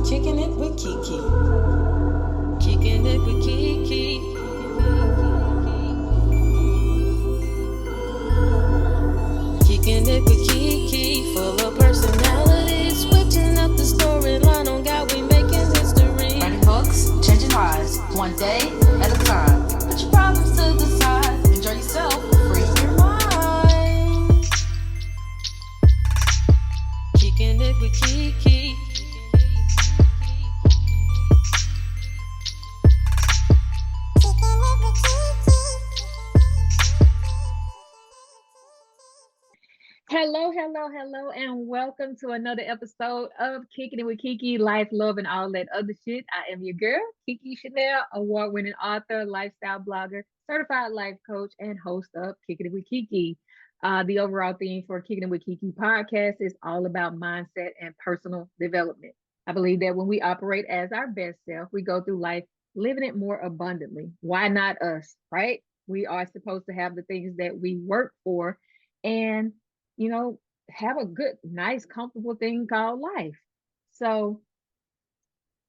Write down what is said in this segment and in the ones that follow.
Kicking it with KeKe. Kicking it with KeKe. Kicking it with KeKe. Full of personality. Switching up the storyline on God, we making history. Writing books, changing lives, one day at a time. Put your problems to the side. Enjoy yourself. Free your mind. Kicking it with KeKe. Hello, and welcome to another episode of Kicking It with KeKe, Life, Love, and all that other shit. I am your girl, KeKe Chanel, award-winning author, lifestyle blogger, certified life coach, and host of Kicking It with KeKe. The overall theme for Kicking It with KeKe podcast is all about mindset and personal development. I believe that when we operate as our best self, we go through life living it more abundantly. Why not us, right? We are supposed to have the things that we work for and have a good, nice, comfortable thing called life. So,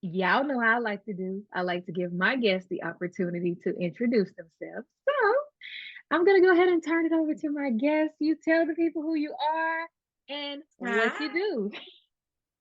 y'all know how I like to do. I like to give my guests the opportunity to introduce themselves. So, I'm going to go ahead and turn it over to my guests. You tell the people who you are and what you do.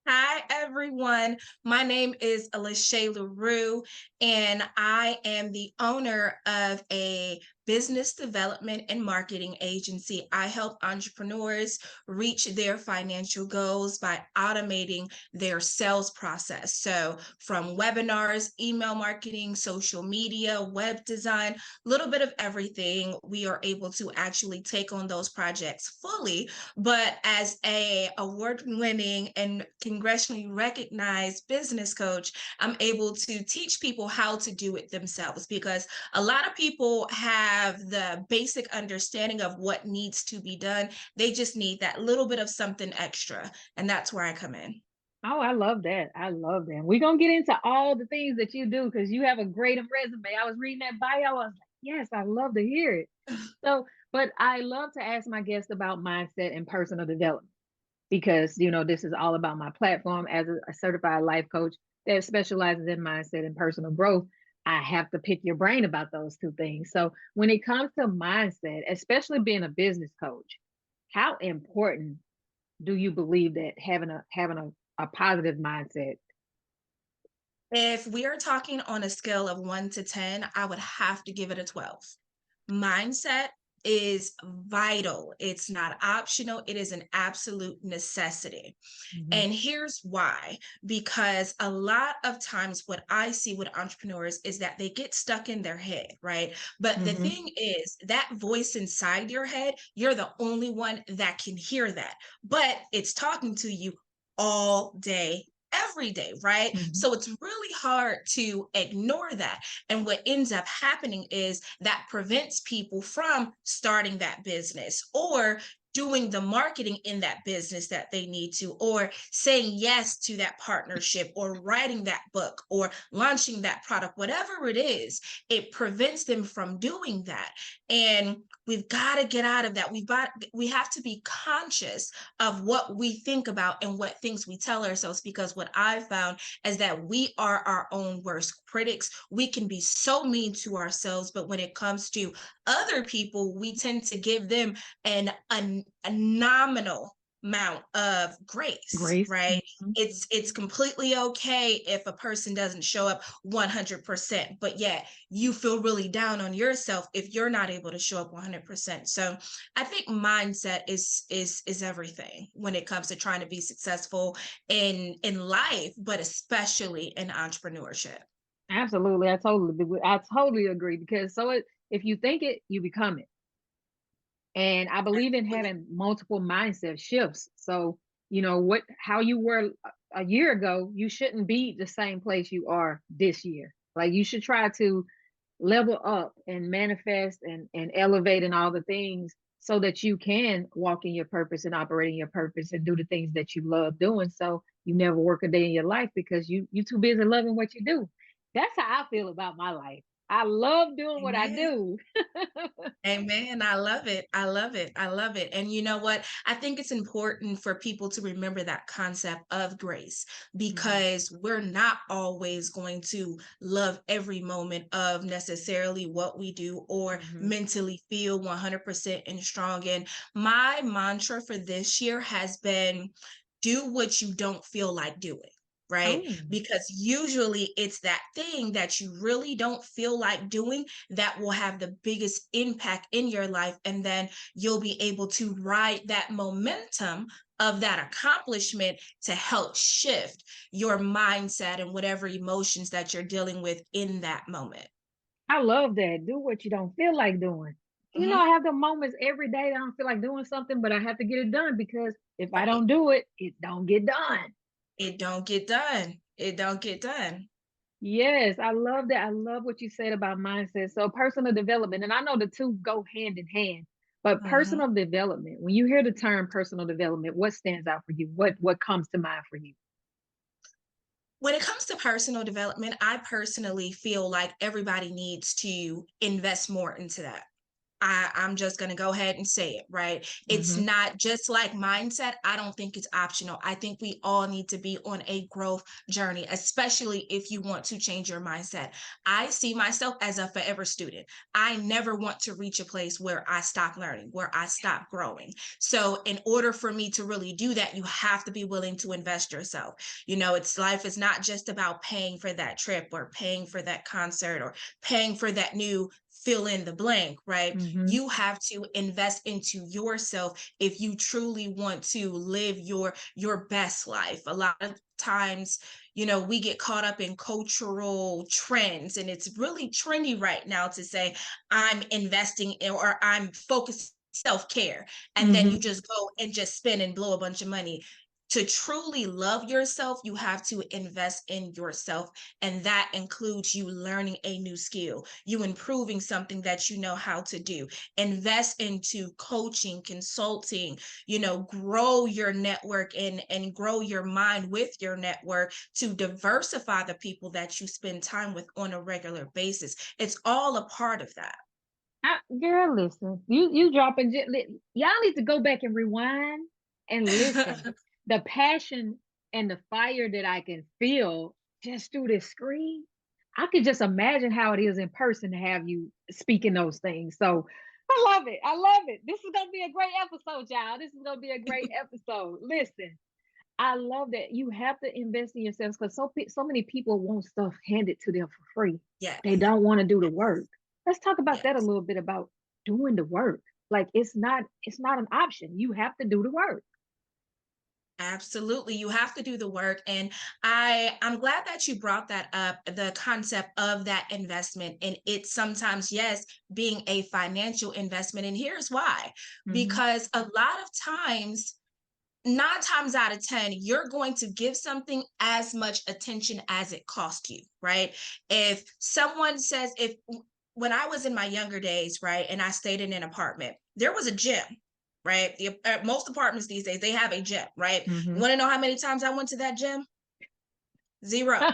Hi, everyone. My name is LaShay LaRue, and I am the owner of a business development and marketing agency. I help entrepreneurs reach their financial goals by automating their sales process. So, from webinars, email marketing, social media, web design, a little bit of everything, we are able to actually take on those projects fully. But as a award-winning and congressionally recognized business coach, I'm able to teach people how to do it themselves, because a lot of people have the basic understanding of what needs to be done. They just need that little bit of something extra. And that's where I come in. Oh, I love that. I love that. We're going to get into all the things that you do because you have a great resume. I was reading that bio. I was like, yes, I love to hear it. So, but I love to ask my guests about mindset and personal development because, this is all about my platform as a certified life coach that specializes in mindset and personal growth. I have to pick your brain about those two things. So when it comes to mindset, especially being a business coach, how important do you believe that having a positive mindset? If we are talking on a scale of 1 to 10, I would have to give it a 12. Mindset is vital. It's not optional. It is an absolute necessity. And here's why. Because a lot of times what I see with entrepreneurs is that they get stuck in their head, right? But the thing is, that voice inside your head, you're the only one that can hear that. But it's talking to you all day, every day, right? So it's really hard to ignore that. And what ends up happening is that prevents people from starting that business or doing the marketing in that business that they need to, or saying yes to that partnership, or writing that book, or launching that product, whatever it is, it prevents them from doing that. And we've got to get out of that. We have to be conscious of what we think about and what things we tell ourselves, because what I've found is that we are our own worst critics. We can be so mean to ourselves, but when it comes to other people, we tend to give them a nominal amount of grace, right? It's completely okay if a person doesn't show up 100%, but yet you feel really down on yourself if you're not able to show up 100%. So I think mindset is everything when it comes to trying to be successful in life, but especially in entrepreneurship. Absolutely. I totally agree because if you think it, you become it. And I believe in having multiple mindset shifts. So, how you were a year ago, you shouldn't be the same place you are this year. Like you should try to level up and manifest and elevate and all the things so that you can walk in your purpose and operate in your purpose and do the things that you love doing. So you never work a day in your life because you too busy loving what you do. That's how I feel about my life. I love doing what I Amen. do. Amen. I love it. I love it. I love it. And you know what? I think it's important for people to remember that concept of grace Mhm, because we're not always going to love every moment of necessarily what we do or mhm. mentally feel 100% and strong. And my mantra for this year has been do what you don't feel like doing. Right. Oh, Because usually it's that thing that you really don't feel like doing that will have the biggest impact in your life. And then you'll be able to ride that momentum of that accomplishment to help shift your mindset and whatever emotions that you're dealing with in that moment. I love that. Do what you don't feel like doing. I Mhm. have the moments every day that I don't feel like doing something, but I have to get it done because if I Right. don't do it, it don't get done. It don't get done. It don't get done. Yes, I love that. I love what you said about mindset. So personal development, and I know the two go hand in hand, but Mhm. personal development, when you hear the term personal development, what stands out for you? What comes to mind for you? When it comes to personal development, I personally feel like everybody needs to invest more into that. I'm just going to go ahead and say it, right? It's Hmm. not just like mindset. I don't think it's optional. I think we all need to be on a growth journey, especially if you want to change your mindset. I see myself as a forever student. I never want to reach a place where I stop learning, where I stop growing. So, in order for me to really do that, you have to be willing to invest yourself. It's life is not just about paying for that trip or paying for that concert or paying for that new fill in the blank, right? Hmm. You have to invest into yourself if you truly want to live your best life. A lot of times, we get caught up in cultural trends, and it's really trendy right now to say I'm investing in or I'm focused self-care, and then you Hmm. just go and just spend and blow a bunch of money. To truly love yourself, you have to invest in yourself, and that includes you learning a new skill, you improving something that you know how to do. Invest into coaching, consulting, grow your network and grow your mind with your network to diversify the people that you spend time with on a regular basis. It's all a part of that. Girl, listen, you dropping. Y'all need to go back and rewind and listen. The passion and the fire that I can feel just through this screen. I could just imagine how it is in person to have you speaking those things. So I love it. I love it. This is gonna be a great episode, y'all. This is gonna be a great episode. Listen, I love that you have to invest in yourselves because so many people want stuff handed to them for free. Yes. They don't want to do the work. Let's talk about that a Yes. little bit about doing the work. Like it's not an option. You have to do the work. Absolutely. You have to do the work. And I'm glad that you brought that up, the concept of that investment. And it's sometimes, yes, being a financial investment. And here's why. Hmm. Because a lot of times, 9 times out of 10, you're going to give something as much attention as it cost you, right? If someone says, if when I was in my younger days, right, and I stayed in an apartment, there was a gym, right? Most apartments these days, they have a gym, right? You Hmm. want to know how many times I went to that gym? Zero.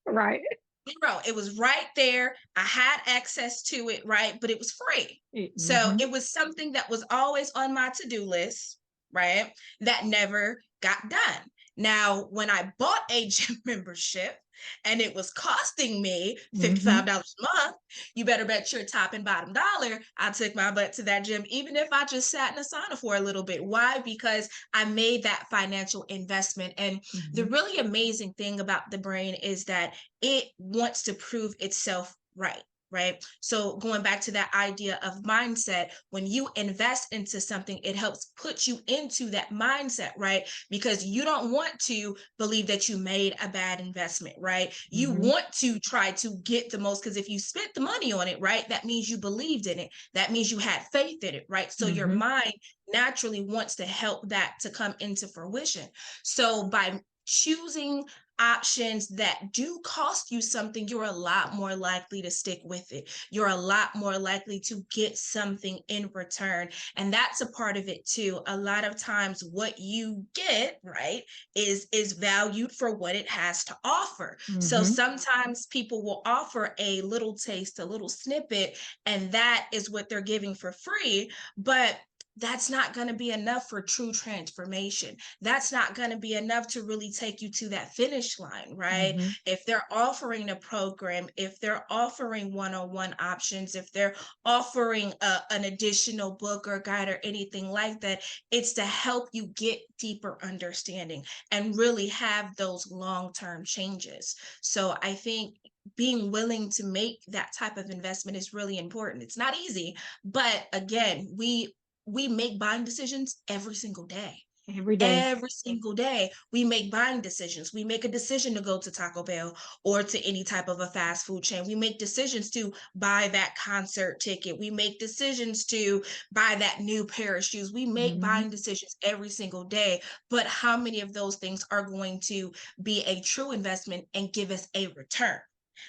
Right. Zero. It was right there. I had access to it, right? But it was free. So Hmm. it was something that was always on my to-do list, right? That never got done. Now, when I bought a gym membership and it was costing me Hmm. $55 a month, you better bet your top and bottom dollar I took my butt to that gym, even if I just sat in a sauna for a little bit. Why? Because I made that financial investment. And the Hmm. really amazing thing about the brain is that it wants to prove itself right. Right. So going back to that idea of mindset, when you invest into something, it helps put you into that mindset, right? Because you don't want to believe that you made a bad investment, right? You Hmm. want to try to get the most, because if you spent the money on it, right, that means you believed in it. That means you had faith in it, right? So your Hmm. mind naturally wants to help that to come into fruition. So by choosing options that do cost you something, you're a lot more likely to stick with it. You're a lot more likely to get something in return. And that's a part of it too. A lot of times what you get, right, is valued for what it has to offer. So Mm-hmm. sometimes people will offer a little taste, a little snippet, and that is what they're giving for free. But that's not going to be enough for true transformation. That's not going to be enough to really take you to that finish line, right? Mm-hmm. If they're offering a program, if they're offering one-on-one options, if they're offering an additional book or guide or anything like that, it's to help you get deeper understanding and really have those long-term changes. So I think being willing to make that type of investment is really important. It's not easy, but again, we make buying decisions every single day. Every day. Every single day, we make buying decisions. We make a decision to go to Taco Bell or to any type of a fast food chain. We make decisions to buy that concert ticket. We make decisions to buy that new pair of shoes. We make Mm-hmm. buying decisions every single day. But how many of those things are going to be a true investment and give us a return?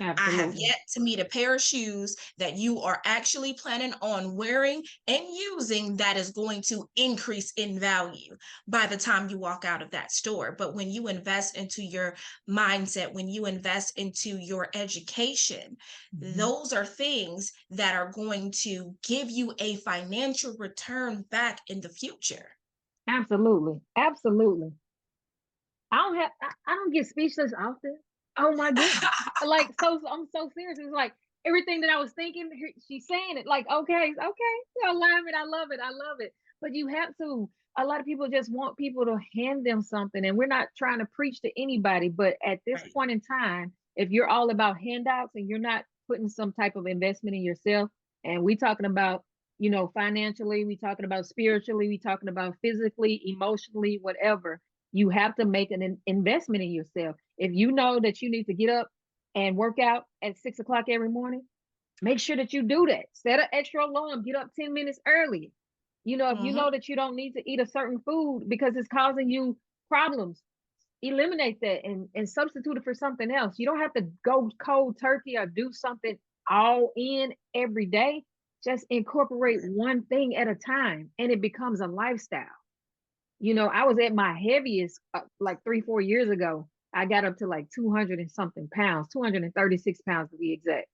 I have Absolutely. yet to meet a pair of shoes that you are actually planning on wearing and using that is going to increase in value by the time you walk out of that store. But when you invest into your mindset, when you invest into your education, Mm-hmm. those are things that are going to give you a financial return back in the future. Absolutely. Absolutely. I don't get speechless often. Oh my goodness. Like, I'm so serious. It's like everything that I was thinking, she's saying it. Like, okay, okay, alignment. I love it. I love it. But you have to. A lot of people just want people to hand them something, and we're not trying to preach to anybody. But at this Right. point in time, if you're all about handouts and you're not putting some type of investment in yourself, and we talking about, financially, we talking about spiritually, we talking about physically, emotionally, whatever, you have to make an investment in yourself. If you know that you need to get up and work out at 6 o'clock every morning, make sure that you do that. Set an extra alarm, get up 10 minutes early. If you Mm-hmm. know that you don't need to eat a certain food because it's causing you problems, eliminate that and substitute it for something else. You don't have to go cold turkey or do something all in every day. Just incorporate one thing at a time and it becomes a lifestyle. I was at my heaviest like 3, 4 years ago. I got up to like 200 and something pounds, 236 pounds to be exact.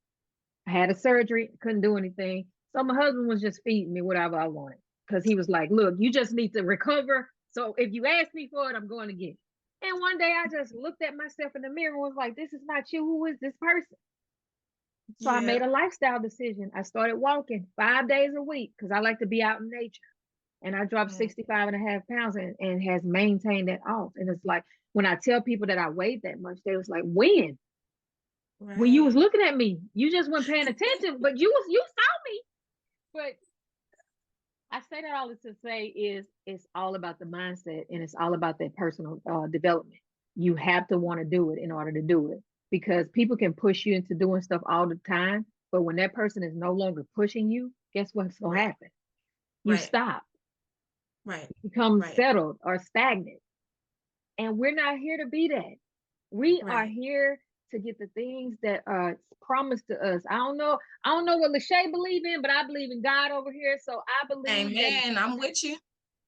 I had a surgery, couldn't do anything. So my husband was just feeding me whatever I wanted because he was like, look, you just need to recover. So if you ask me for it, I'm going to get it. And one day I just looked at myself in the mirror and was like, this is not you. Who is this person? So I Yeah. made a lifestyle decision. I started walking 5 days a week because I like to be out in nature. And I dropped Mm. 65 and a half pounds and has maintained that off. And it's like when I tell people that I weighed that much, they was like, when you was Right. looking at me, you just weren't paying attention, but you saw me. But I say that all to say is it's all about the mindset and it's all about that personal development. You have to want to do it in order to do it because people can push you into doing stuff all the time. But when that person is no longer pushing you, guess what's going to Right. happen? You Right. stop, Right. become Right. settled or stagnant. And we're not here to be that. We are Right. here to get the things that are promised to us. I don't know what LaShay believe in, but I believe in God over here. So I believe that Amen. I'm with you.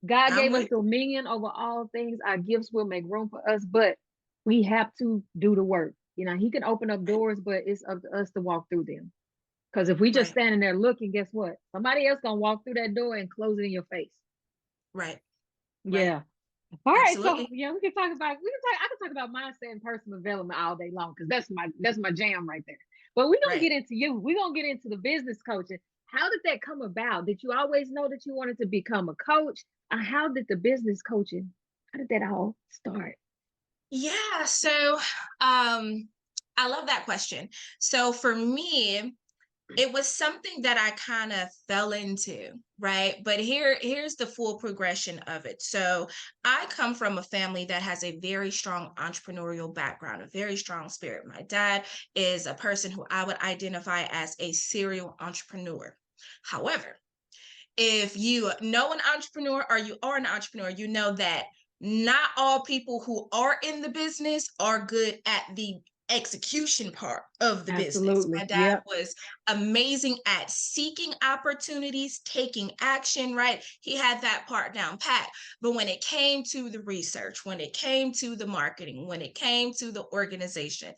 God I'm gave us with dominion over all things. Our gifts will make room for us, but we have to do the work. He can open up you. doors, but it's up to us to walk through them. Because if we just Right. standing there looking, guess what? Somebody else gonna walk through that door and close it in your face. Right. Right. Yeah. All right, so Absolutely. yeah, I can talk about mindset and personal development all day long because that's my jam right there. But we're gonna Right. get into you. We're gonna get into the business coaching. How did that come about? Did you always know that you wanted to become a coach? And how did the business coaching, how did that all start? Yeah. So I love that question. So for me, it was something that I kind of fell into, right? But here's the full progression of it. So I come from a family that has a very strong entrepreneurial background, a very strong spirit. My dad is a person who I would identify as a serial entrepreneur. However, if you know an entrepreneur or you are an entrepreneur, you know that not all people who are in the business are good at the execution part of the business. My Absolutely. dad Yep. was amazing at seeking opportunities, taking action, right? He had that part down pat. But when it came to the research, when it came to the marketing, when it came to the organization,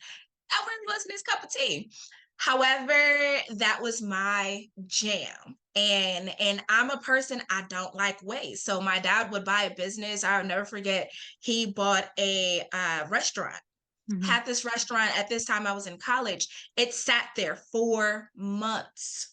that really wasn't his cup of tea. However, that was my jam. And I'm a person, I don't like waste. So my dad would buy a business. I'll never forget, he bought a restaurant. Mhm. Had this restaurant at this time I was in college. It sat there for months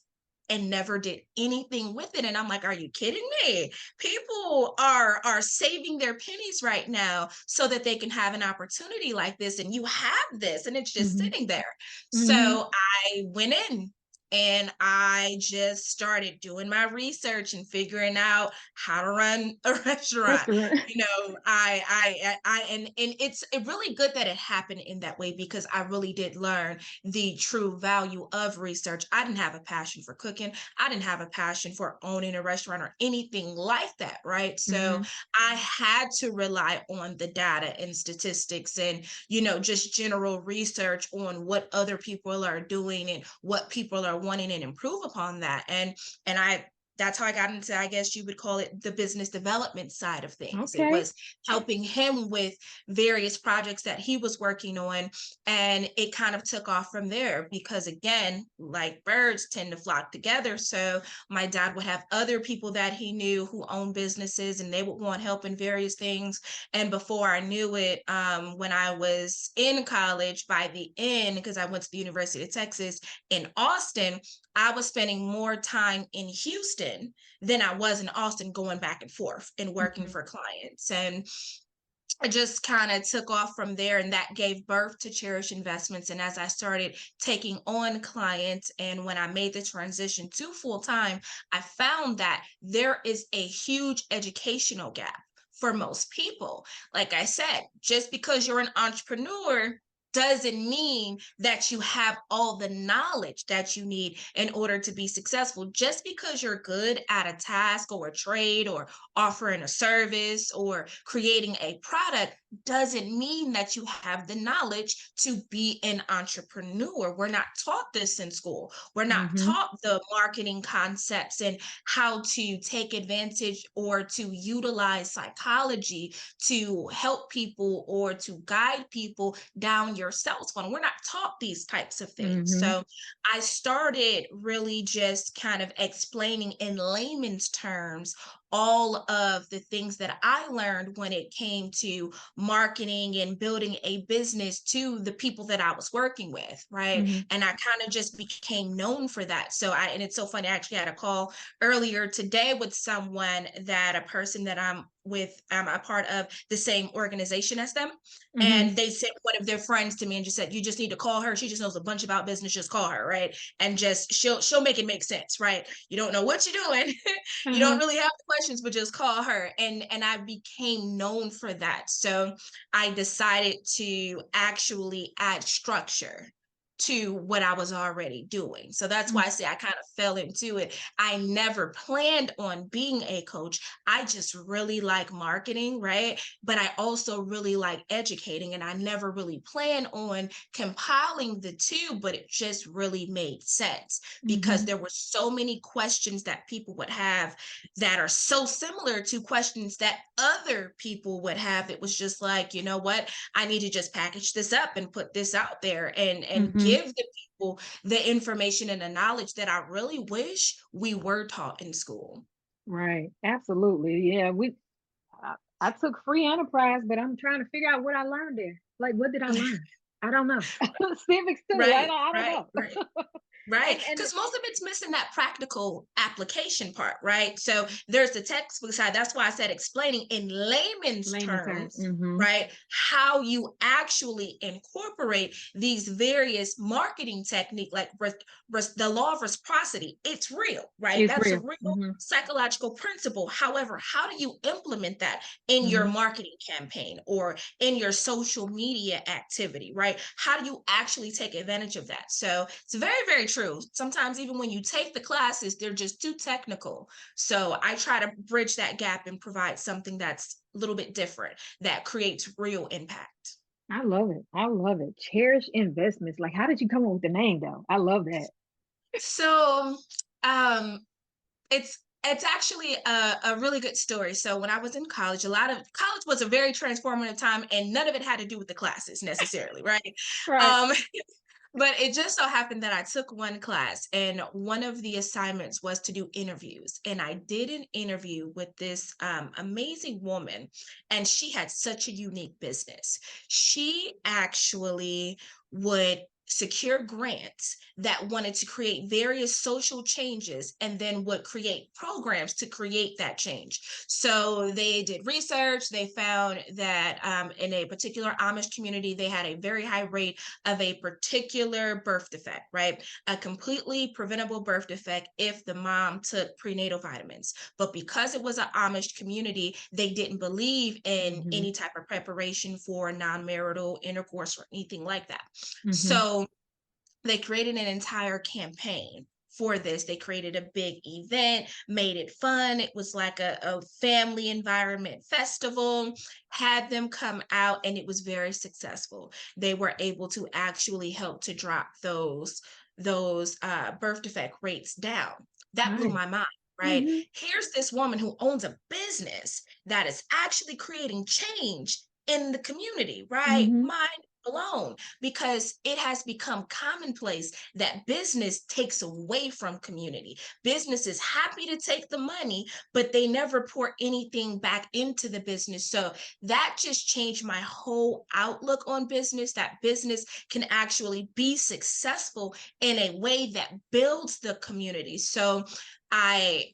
and never did anything with it. And I'm like, are you kidding me? People are saving their pennies right now so that they can have an opportunity like this. And you have this and it's just Mhm. sitting there. Mhm. So I went in and I just started doing my research and figuring out how to run a restaurant. Restaurant. You know, and it's really good that it happened in that way because I really did learn the true value of research. I didn't have a passion for cooking. I didn't have a passion for owning a restaurant or anything like that, right? So Mhm. I had to rely on the data and statistics and, just general research on what other people are doing and what people are wanting and improve upon that. And that's how I got into, I guess you would call it, the business development side of things. It Okay. was helping him with various projects that he was working on. And it kind of took off from there because, again, like birds tend to flock together. So my dad would have other people that he knew who owned businesses and they would want help in various things. And before I knew it, when I was in college, by the end, because I went to the University of Texas in Austin, I was spending more time in Houston than I was in Austin, going back and forth and working Mhm. for clients. And I just kind of took off from there, and that gave birth to Cherish Investments. And as I started taking on clients, and when I made the transition to full time, I found that there is a huge educational gap for most people. Like I said, just because you're an entrepreneur doesn't mean that you have all the knowledge that you need in order to be successful. Just because you're good at a task or a trade or offering a service or creating a product doesn't mean that you have the knowledge to be an entrepreneur. We're not taught this in school. We're not Mhm. taught the marketing concepts and how to take advantage or to utilize psychology to help people or to guide people down your sales funnel. We're not taught these types of things. Mhm. So I started really just kind of explaining in layman's terms all of the things that I learned when it came to marketing and building a business to the people that I was working with, right? Mhm. And I kind of just became known for that. And it's so funny, I actually had a call earlier today with someone, that a person that I'm with, I'm a part of the same organization as them. Mhm. And they sent one of their friends to me and just said, you just need to call her. She just knows a bunch about business. Just call her, right? And just she'll make it make sense, right? You don't know what you're doing. You don't Uh-huh. really have the questions, but just call her. And I became known for that. So I decided to actually add structure to what I was already doing. So that's why I say I kind of fell into it. I never planned on being a coach. I just really like marketing, right? But I also really like educating, and I never really planned on compiling the two, but it just really made sense because Mhm. there were so many questions that people would have that are so similar to questions that other people would have. It was just like, you know what? I need to just package this up and put this out there and Mhm. give the people the information and the knowledge that I really wish we were taught in school. Right. Absolutely. Yeah. I took free enterprise, but I'm trying to figure out what I learned there. Like, what did I learn? I don't know. Civics too. Right, I don't right, know. right. Right, And because most of it's missing that practical application part, right? So there's the textbook side. That's why I said explaining in layman's layman term. terms, Mhm. right? How you actually incorporate these various marketing technique, like the law of reciprocity. It's real, right? It's That's a real. real Mhm. psychological principle. However, how do you implement that in your Mhm. marketing campaign or in your social media activity, right? How do you actually take advantage of that? So it's very, very true true. Sometimes even when you take the classes, they're just too technical. So I try to bridge that gap and provide something that's a little bit different that creates real impact. I love it. I love it. Cherish investments. Like, how did you come up with the name though? I love that. So um it's actually a really good story. So when I was in college, a lot of college was a very transformative time, and none of it had to do with the classes necessarily, right? Right. Um, but it just so happened that I took one class, and one of the assignments was to do interviews. And I did an interview with this amazing woman, and she had such a unique business. She actually would secure grants that wanted to create various social changes and then would create programs to create that change. So they did research. They found that in a particular Amish community, they had a very high rate of a particular birth defect, right? A completely preventable birth defect if the mom took prenatal vitamins. But because it was an Amish community, they didn't believe in Mm-hmm. any type of preparation for non-marital intercourse or anything like that. Mm-hmm. So they created an entire campaign for this. They created a big event, made it fun. It was like a family environment festival, had them come out, and it was very successful. They were able to actually help to drop those birth defect rates down. That blew Nice. my mind. Right. Mm-hmm. Here's this woman who owns a business that is actually creating change in the community, right? Mm-hmm. Mind blown, because it has become commonplace that business takes away from community. Business is happy to take the money, but they never pour anything back into the business. So that just changed my whole outlook on business, that business can actually be successful in a way that builds the community. So I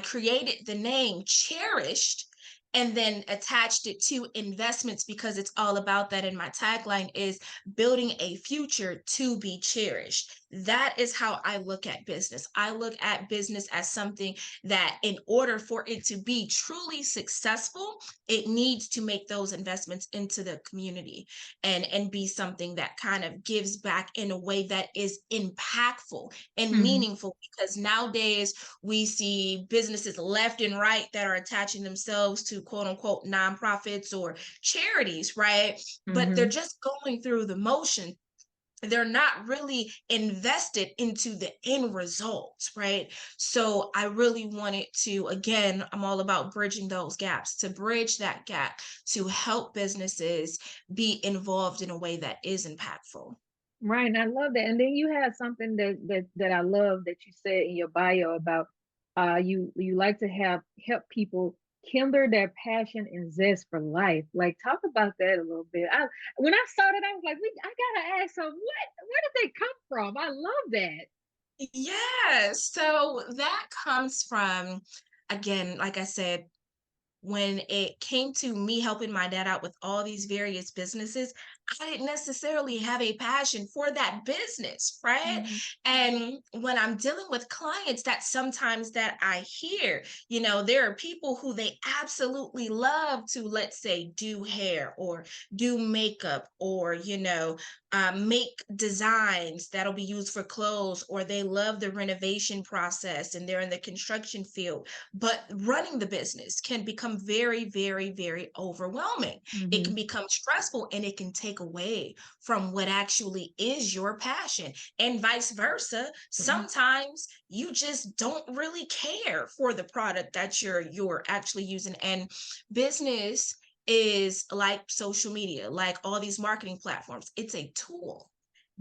created the name Cherished and then attached it to investments, because it's all about that. And my tagline is building a future to be cherished. That is how I look at business. I look at business as something that, in order for it to be truly successful, it needs to make those investments into the community and be something that kind of gives back in a way that is impactful and Mm-hmm. meaningful. Because nowadays we see businesses left and right that are attaching themselves to quote unquote nonprofits or charities, right? But they're Mm-hmm. just going through the motion. They're not really invested into the end results, right? So I really wanted to, again, I'm all about bridging those gaps, to bridge that gap, to help businesses be involved in a way that is impactful. Right. And I love that. And then you had something that I love that you said in your bio about you like to have help people kindle their passion and zest for life. Like, talk about that a little bit. When I saw that, I was like, I gotta ask her, where did they come from? I love that. Yeah, so that comes from, again, like I said, when it came to me helping my dad out with all these various businesses, I didn't necessarily have a passion for that business, right? Mm-hmm. And when I'm dealing with clients, that sometimes that I hear, there are people who they absolutely love to, let's say, do hair or do makeup or, make designs that'll be used for clothes, or they love the renovation process and they're in the construction field. But running the business can become very, very, very overwhelming. It Mm-hmm. can become stressful, and it can take away from what actually is your passion, and vice versa. Sometimes you just don't really care for the product that you're actually using. And business is like social media, like all these marketing platforms. It's a tool.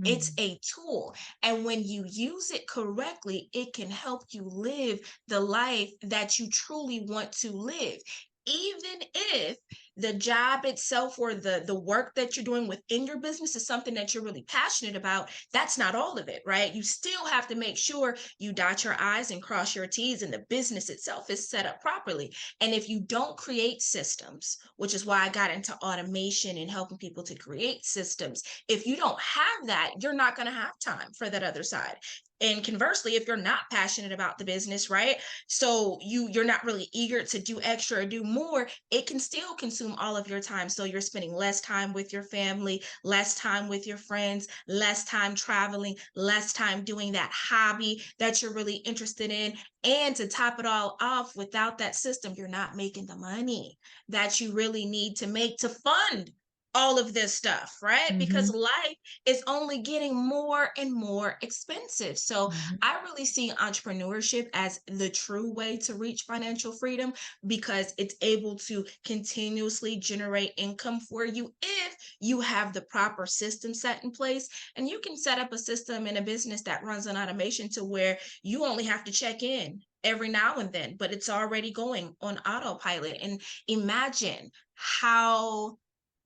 It's Mm-hmm. a tool. And when you use it correctly, it can help you live the life that you truly want to live. Even if the job itself or the work that you're doing within your business is something that you're really passionate about, that's not all of it, right? You still have to make sure you dot your I's and cross your T's, and the business itself is set up properly. And if you don't create systems, which is why I got into automation and helping people to create systems, if you don't have that, you're not going to have time for that other side. And conversely, if you're not passionate about the business, right? So you're not really eager to do extra or do more, it can still consume consume all of your time. So you're spending less time with your family, less time with your friends, less time traveling, less time doing that hobby that you're really interested in. And to top it all off, without that system, you're not making the money that you really need to make to fund all of this stuff, right? Because life is only getting more and more expensive. So I really see entrepreneurship as the true way to reach financial freedom, because it's able to continuously generate income for you if you have the proper system set in place. And you can set up a system in a business that runs on automation to where you only have to check in every now and then, but it's already going on autopilot. And imagine how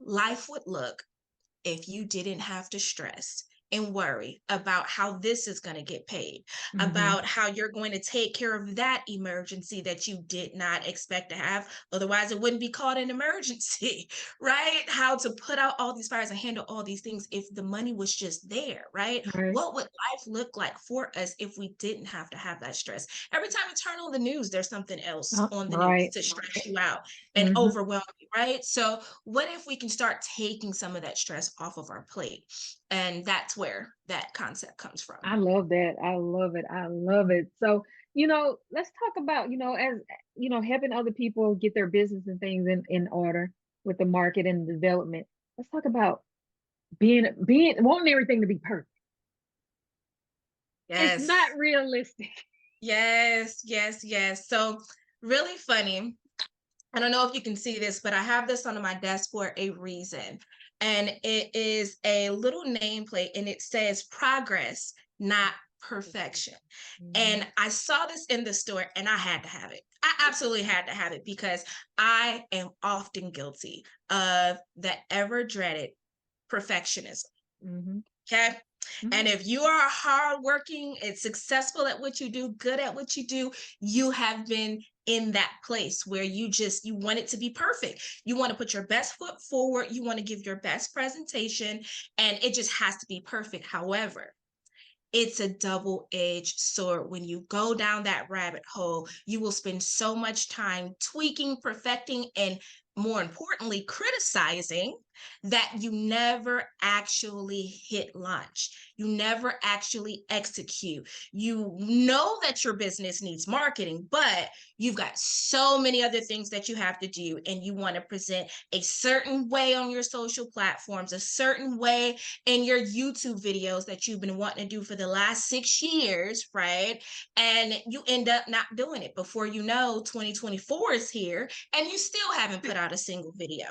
life would look if you didn't have to stress and worry about how this is going to get paid, about how you're going to take care of that emergency that you did not expect to have. Otherwise, it wouldn't be called an emergency, right? How to put out all these fires and handle all these things if the money was just there, right? Right. What would life look like for us if we didn't have to have that stress? Every time you turn on the news, there's something else on the news Right. to stress you out and overwhelm you, right? So what if we can start taking some of that stress off of our plate? And that's where that concept comes from. I love that. I love it. I love it. So, let's talk about, as helping other people get their business and things in order with the market and the development. Let's talk about being wanting everything to be perfect. Yes. It's not realistic. Yes, yes, yes. So really funny. I don't know if you can see this, but I have this on my desk for a reason. And it is a little nameplate and it says progress, not perfection. And I saw this in the store and I had to have it. I absolutely had to have it because I am often guilty of the ever dreaded perfectionism. Okay. And if you are hardworking and successful at what you do, good at what you do, you have been in that place where you want it to be perfect. You want to put your best foot forward. You want to give your best presentation, and it just has to be perfect. However, it's a double-edged sword. When you go down that rabbit hole, you will spend so much time tweaking, perfecting, and more importantly, criticizing that you never actually hit launch. You never actually execute. You know that your business needs marketing, but you've got so many other things that you have to do, and you want to present a certain way on your social platforms, a certain way in your YouTube videos that you've been wanting to do for the last 6 years, right? And you end up not doing it. Before you know, 2024 is here and you still haven't put out a single video.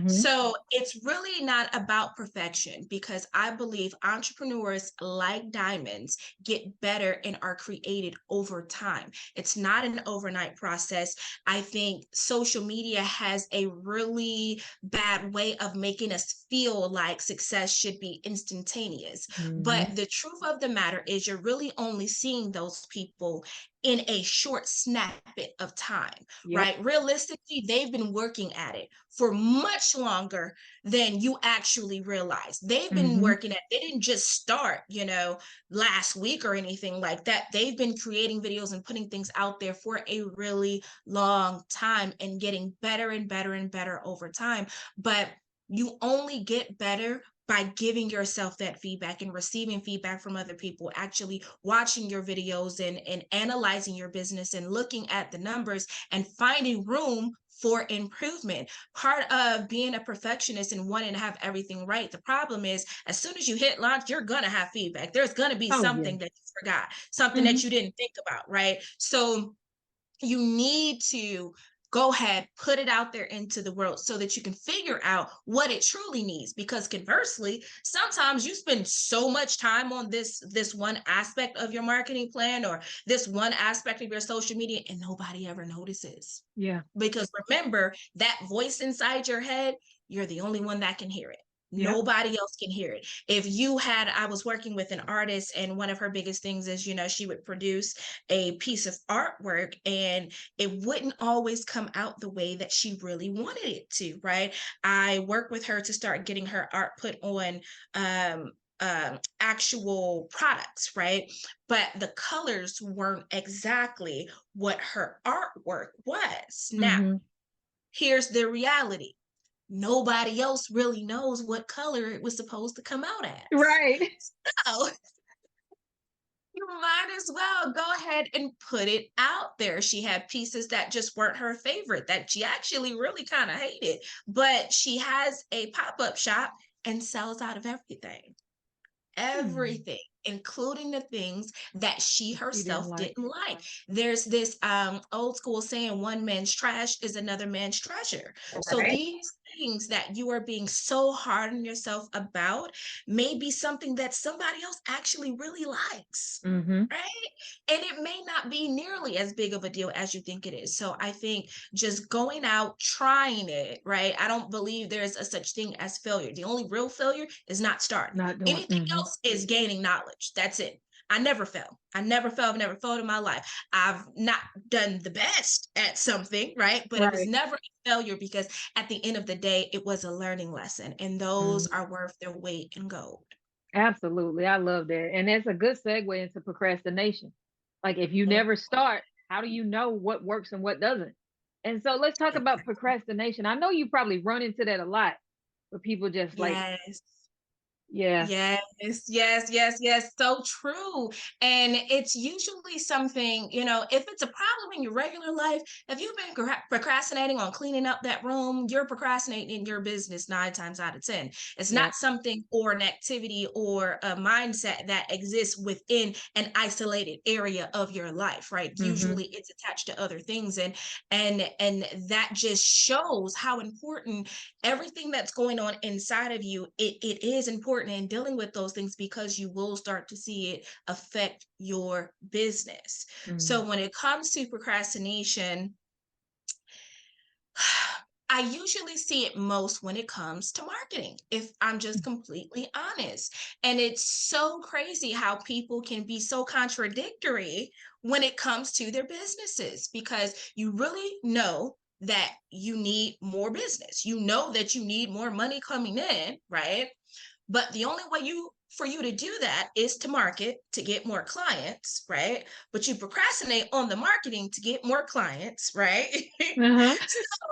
So it's really not about perfection, because I believe entrepreneurs, like diamonds, get better and are created over time. It's not an overnight process. I think social media has a really bad way of making us feel like success should be instantaneous. But the truth of the matter is you're really only seeing those people in a short snippet of time, right? Realistically, they've been working at it for much longer than you actually realize. They've been working at, they didn't just start, last week or anything like that. They've been creating videos and putting things out there for a really long time and getting better and better and better over time. But you only get better by giving yourself that feedback and receiving feedback from other people, actually watching your videos and analyzing your business and looking at the numbers and finding room for improvement. Part of being a perfectionist and wanting to have everything right, the problem is as soon as you hit launch, you're going to have feedback. There's going to be something that you forgot, something that you didn't think about, right? So you need to go ahead, put it out there into the world so that you can figure out what it truly needs. Because conversely, sometimes you spend so much time on this one aspect of your marketing plan or this one aspect of your social media and nobody ever notices. Yeah. Because remember, that voice inside your head, you're the only one that can hear it. Nobody else can hear it. I was working with an artist, and one of her biggest things is, she would produce a piece of artwork and it wouldn't always come out the way that she really wanted it to, right? I worked with her to start getting her art put on actual products, right? But the colors weren't exactly what her artwork was. Now, here's the reality. nobody else really knows what color it was supposed to come out as. Right. So you might as well go ahead and put it out there. She had pieces that just weren't her favorite, that she actually really kind of hated, but she has a pop-up shop and sells out of everything. Everything, including the things that she She didn't herself like. didn't like. There's this old school saying, one man's trash is another man's treasure. So Right. these things that you are being so hard on yourself about may be something that somebody else actually really likes. Mm-hmm. Right. And it may not be nearly as big of a deal as you think it is. So I think just going out, trying it, right? I don't believe there's a such thing as failure. The only real failure is not starting. Not doing. Anything else is gaining knowledge. That's it. I never fail. I never fail. I've never failed in my life. I've not done the best at something, right? But it was Right. never a failure because at the end of the day, it was a learning lesson. And those Mhm. are worth their weight in gold. Absolutely. I love that. And that's a good segue into procrastination. Like if you Mm, never start, how do you know what works and what doesn't? And so let's talk about procrastination. I know you probably run into that a lot where people just like, yes. yeah, Yes, yes, yes, yes. So true. And it's usually something, if it's a problem in your regular life, if you've been procrastinating on cleaning up that room, you're procrastinating in your business 9 times out of 10. It's yeah. not something or an activity or a mindset that exists within an isolated area of your life, right? Mm-hmm. Usually it's attached to other things. And that just shows how important everything that's going on inside of you, it is important in dealing with those things because you will start to see it affect your business. Mm-hmm. So when it comes to procrastination, I usually see it most when it comes to marketing, if I'm just completely honest. And it's so crazy how people can be so contradictory when it comes to their businesses because you really know that you need more business. You know that you need more money coming in, right? But the only way for you to do that is to market to get more clients, right? But you procrastinate on the marketing to get more clients, right? Uh-huh.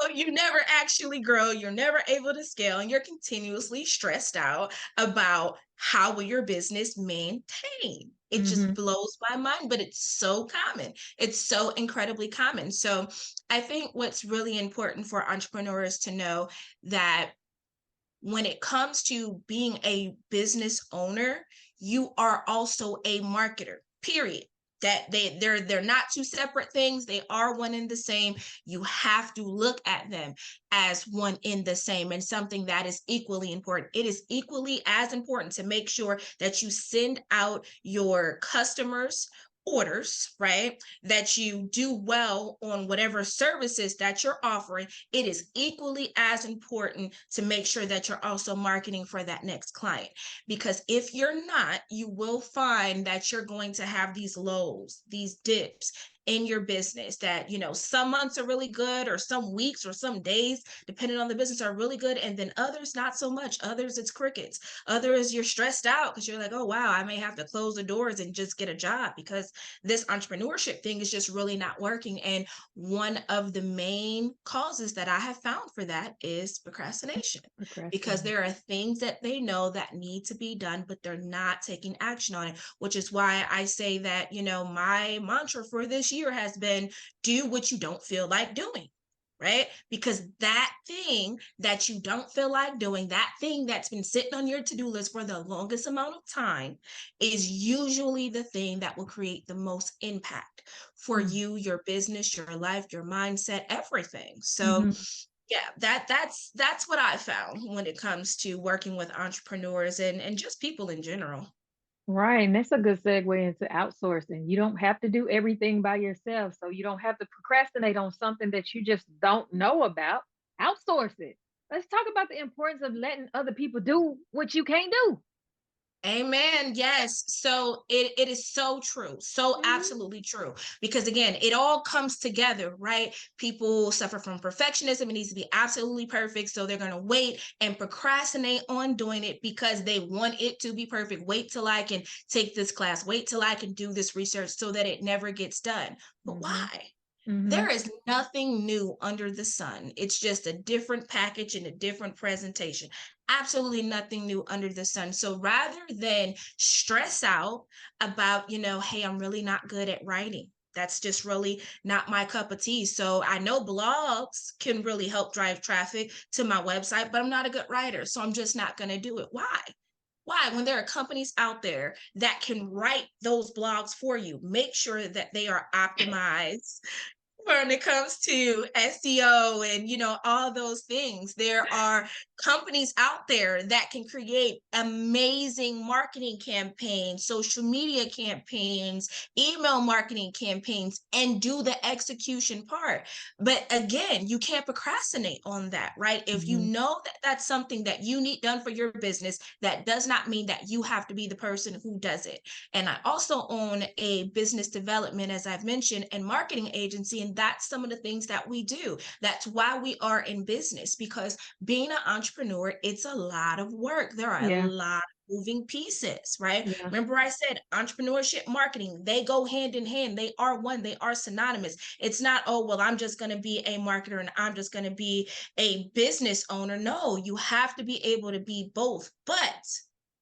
So you never actually grow, you're never able to scale, and you're continuously stressed out about how will your business maintain. It Mm-hmm. just blows my mind, but it's so common. It's so incredibly common. So I think what's really important for entrepreneurs to know that when it comes to being a business owner, you are also a marketer, period. That they're not two separate things. They are one and the same. You have to look at them as one in the same and something that is equally important. It is equally as important to make sure that you send out your customers orders, right? That you do well on whatever services that you're offering. It is equally as important to make sure that you're also marketing for that next client. Because if you're not, you will find that you're going to have these lows, these dips in your business that, some months are really good, or some weeks or some days, depending on the business, are really good. And then others, not so much. Others, it's crickets. Others, you're stressed out because you're like, oh, wow, I may have to close the doors and just get a job because this entrepreneurship thing is just really not working. And one of the main causes that I have found for that is procrastination, because Procrastination. there are things that they know that need to be done, but they're not taking action on it, which is why I say that, my mantra for this year has been do what you don't feel like doing. Right? Because that thing that you don't feel like doing, that thing that's been sitting on your to-do list for the longest amount of time, is usually the thing that will create the most impact for you, your business, your life, your mindset, everything. So Mm-hmm. yeah, that's what I found when it comes to working with entrepreneurs and just people in general. Right. And that's a good segue into outsourcing. You don't have to do everything by yourself. So you don't have to procrastinate on something that you just don't know about. Outsource it. Let's talk about the importance of letting other people do what you can't do. Amen. Yes. So it is so true. So Mhm. absolutely true. Because again, it all comes together, right? People suffer from perfectionism. It needs to be absolutely perfect. So they're going to wait and procrastinate on doing it because they want it to be perfect. Wait till I can take this class. Wait till I can do this research so that it never gets done. But Mhm. why? Mm-hmm. There is nothing new under the sun. It's just a different package and a different presentation. Absolutely nothing new under the sun. So rather than stress out about, hey, I'm really not good at writing. That's just really not my cup of tea. So I know blogs can really help drive traffic to my website, but I'm not a good writer. So I'm just not going to do it. Why? Why? When there are companies out there that can write those blogs for you, make sure that they are optimized when it comes to SEO and all those things. There are companies out there that can create amazing marketing campaigns, social media campaigns, email marketing campaigns, and do the execution part. But again, you can't procrastinate on that, right? If you Mm-hmm. know that that's something that you need done for your business, that does not mean that you have to be the person who does it. And I also own a business development, as I've mentioned, and marketing agency. And that's some of the things that we do. That's why we are in business, because being an entrepreneur, it's a lot of work. There are a Yeah. lot of moving pieces, right? Yeah. Remember I said entrepreneurship, marketing, they go hand in hand. They are one, they are synonymous. It's not, oh, well, I'm just going to be a marketer and I'm just going to be a business owner. No, you have to be able to be both. But,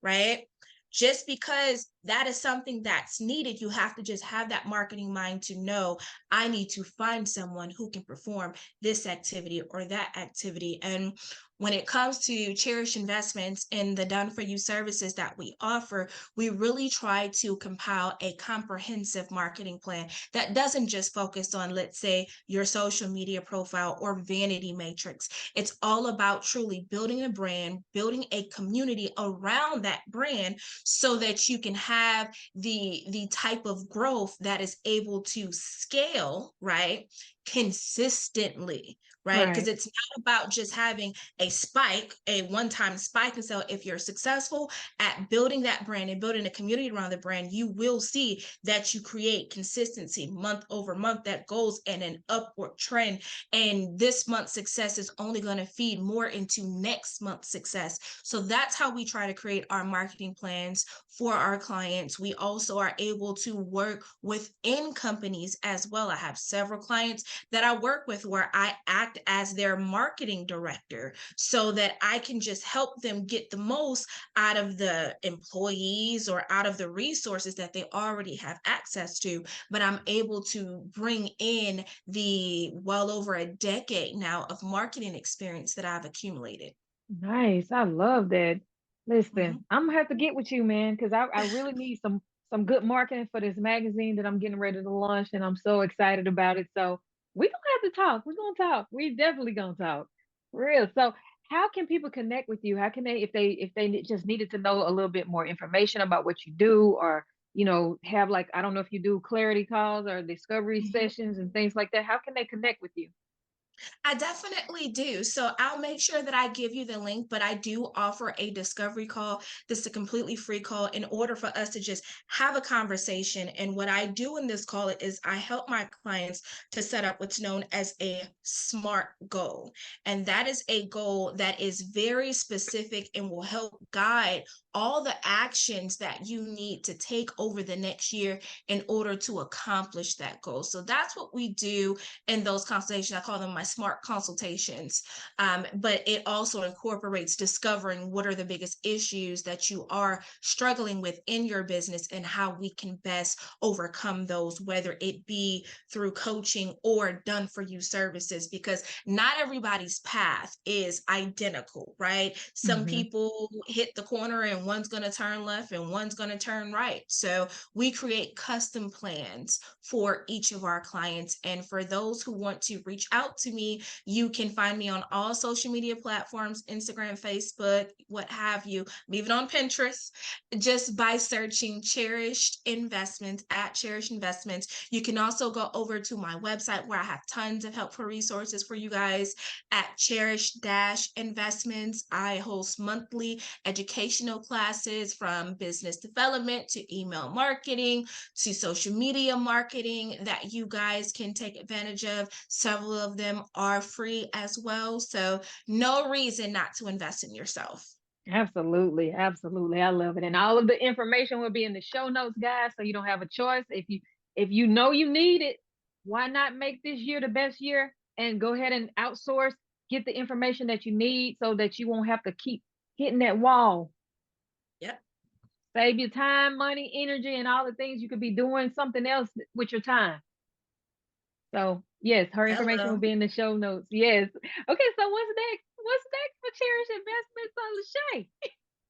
right? Just because that is something that's needed, you have to just have that marketing mind to know I need to find someone who can perform this activity or that activity. And when it comes to Cherished investments and the done for you services that we offer, we really try to compile a comprehensive marketing plan that doesn't just focus on, let's say, your social media profile or vanity matrix. It's all about truly building a brand, building a community around that brand, so that you can have the type of growth that is able to scale, right, consistently, right? Because Right. it's not about just having a spike, a one-time spike. And so if you're successful at building that brand and building a community around the brand, you will see that you create consistency month over month that goes in an upward trend. And this month's success is only going to feed more into next month's success. So that's how we try to create our marketing plans for our clients. We also are able to work within companies as well. I have several clients that I work with where I act as their marketing director, so that I can just help them get the most out of the employees or out of the resources that they already have access to. But I'm able to bring in the well over a decade now of marketing experience that I've accumulated. Nice. I love that. Listen, Mhm. I'm gonna have to get with you, man, because I really need some good marketing for this magazine that I'm getting ready to launch, and I'm so excited about it. So we gonna have to talk. We're gonna talk. We definitely gonna talk. For real. So how can people connect with you? How can they, if they just needed to know a little bit more information about what you do, or have, like, I don't know if you do clarity calls or discovery Mhm. sessions and things like that. How can they connect with you? I definitely do. So I'll make sure that I give you the link, but I do offer a discovery call. This is a completely free call in order for us to just have a conversation. And what I do in this call is I help my clients to set up what's known as a SMART goal. And that is a goal that is very specific and will help guide all the actions that you need to take over the next year in order to accomplish that goal. So that's what we do in those consultations. I call them my SMART consultations. But it also incorporates discovering what are the biggest issues that you are struggling with in your business and how we can best overcome those, whether it be through coaching or done for you services, because not everybody's path is identical, right? Some Hmm. people hit the corner and one's going to turn left and one's going to turn right. So we create custom plans for each of our clients. And for those who want to reach out to me, you can find me on all social media platforms, Instagram, Facebook, what have you. I'm even on Pinterest, just by searching Cherished Investments, at Cherished Investments. You can also go over to my website where I have tons of helpful resources for you guys at Cherished Investments. I host monthly educational classes from business development to email marketing to social media marketing that you guys can take advantage of. Several of them are free as well. So no reason not to invest in yourself. Absolutely, absolutely. I love it. And all of the information will be in the show notes, guys, so you don't have a choice. If you know you need it, Why not make this year the best year and go ahead and outsource, get the information that you need so that you won't have to keep hitting that wall. Yep. Save your time, money, energy, and all the things you could be doing something else with your time. So yes, her information will Hello. be in the show notes. Yes. Okay, so what's next? What's next for Cherished Investments on LaShay?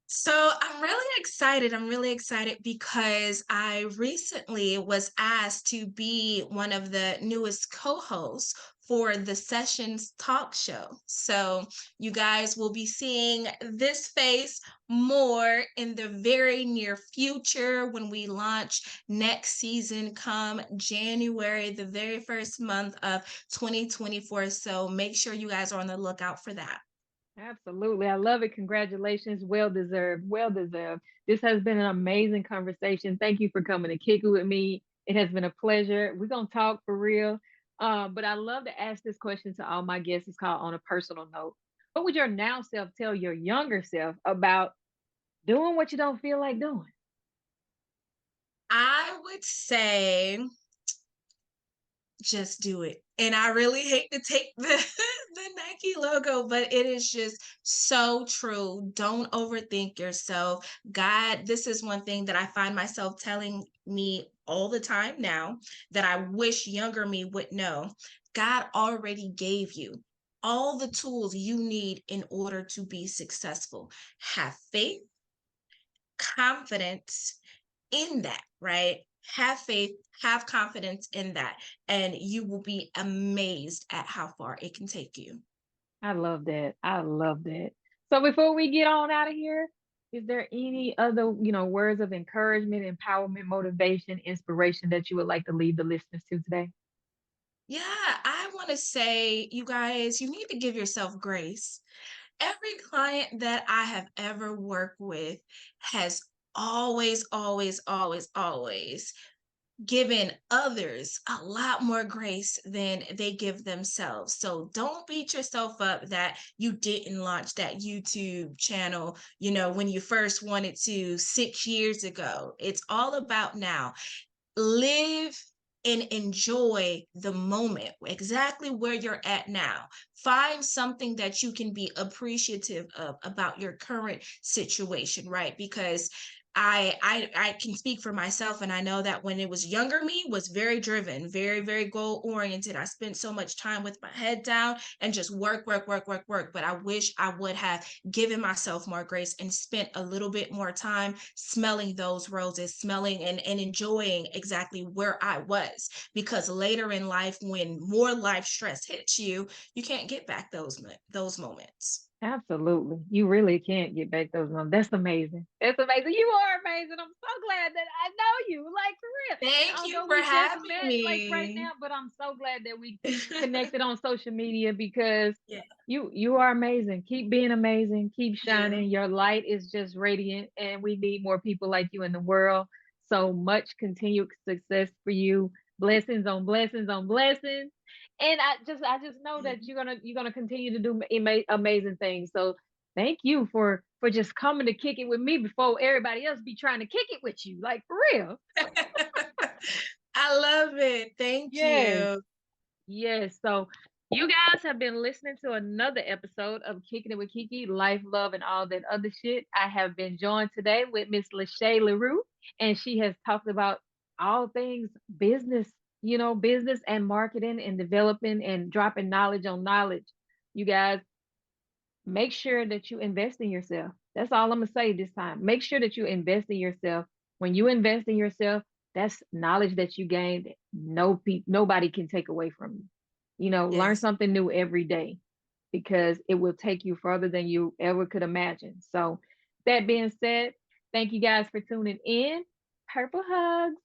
So I'm really excited. I'm really excited because I recently was asked to be one of the newest co-hosts for the Sessions talk show. So you guys will be seeing this face more in the very near future when we launch next season come January, the very first month of 2024. So make sure you guys are on the lookout for that. Absolutely. I love it. Congratulations. Well deserved. Well deserved. This has been an amazing conversation. Thank you for coming to kick it with me. It has been a pleasure. We're going to talk for real. But I love to ask this question to all my guests. It's called On a Personal Note. What would your now self tell your younger self about doing what you don't feel like doing? I would say just do it. And I really hate to take the the Nike logo, but it is just so true. Don't overthink yourself. God, this is one thing that I find myself telling me all the time now that I wish younger me would know. God already gave you all the tools you need in order to be successful. Have faith, confidence in that, right? Have faith, have confidence in that, and you will be amazed at how far it can take you. I love that. I love that. So before we get on out of here, is there any other, words of encouragement, empowerment, motivation, inspiration that you would like to leave the listeners to today? Yeah, I want to say, you guys, you need to give yourself grace. Every client that I have ever worked with has always given others a lot more grace than they give themselves. So don't beat yourself up that you didn't launch that YouTube channel, when you first wanted to 6 years ago. It's all about now. Live and enjoy the moment exactly where you're at now. Find something that you can be appreciative of about your current situation, right? Because I can speak for myself, and I know that when it was younger me was very driven, very very goal oriented. I spent so much time with my head down and just work. But I wish I would have given myself more grace and spent a little bit more time smelling those roses, smelling and enjoying exactly where I was. Because later in life, when more life stress hits you, you can't get back those moments. Absolutely. You really can't get back those numbers. That's amazing. That's amazing. You are amazing. I'm so glad that I know you, like for real. Thank you Although for we just having met like right me. now, but I'm so glad that we connected on social media because Yeah, you are amazing. Keep being amazing. Keep you. shining. Your light is just radiant, and we need more people like you in the world. So much continued success for you. Blessings on blessings on blessings. And I just know that you're gonna continue to do amazing things. So thank you for just coming to kick it with me before everybody else be trying to kick it with you, like for real. I love it. Thank Yes. you. Yes. So you guys have been listening to another episode of Kicking It with KeKe, Life, Love, and all that other shit. I have been joined today with Miss LaShay LaRue, and she has talked about all things business, business and marketing and developing and dropping knowledge on knowledge. You guys, make sure that you invest in yourself. That's all I'm gonna say this time. Make sure that you invest in yourself. When you invest in yourself, that's knowledge that you gained. Nobody can take away from you. Learn Yes. something new every day because it will take you further than you ever could imagine. So, that being said, thank you guys for tuning in. Purple hugs.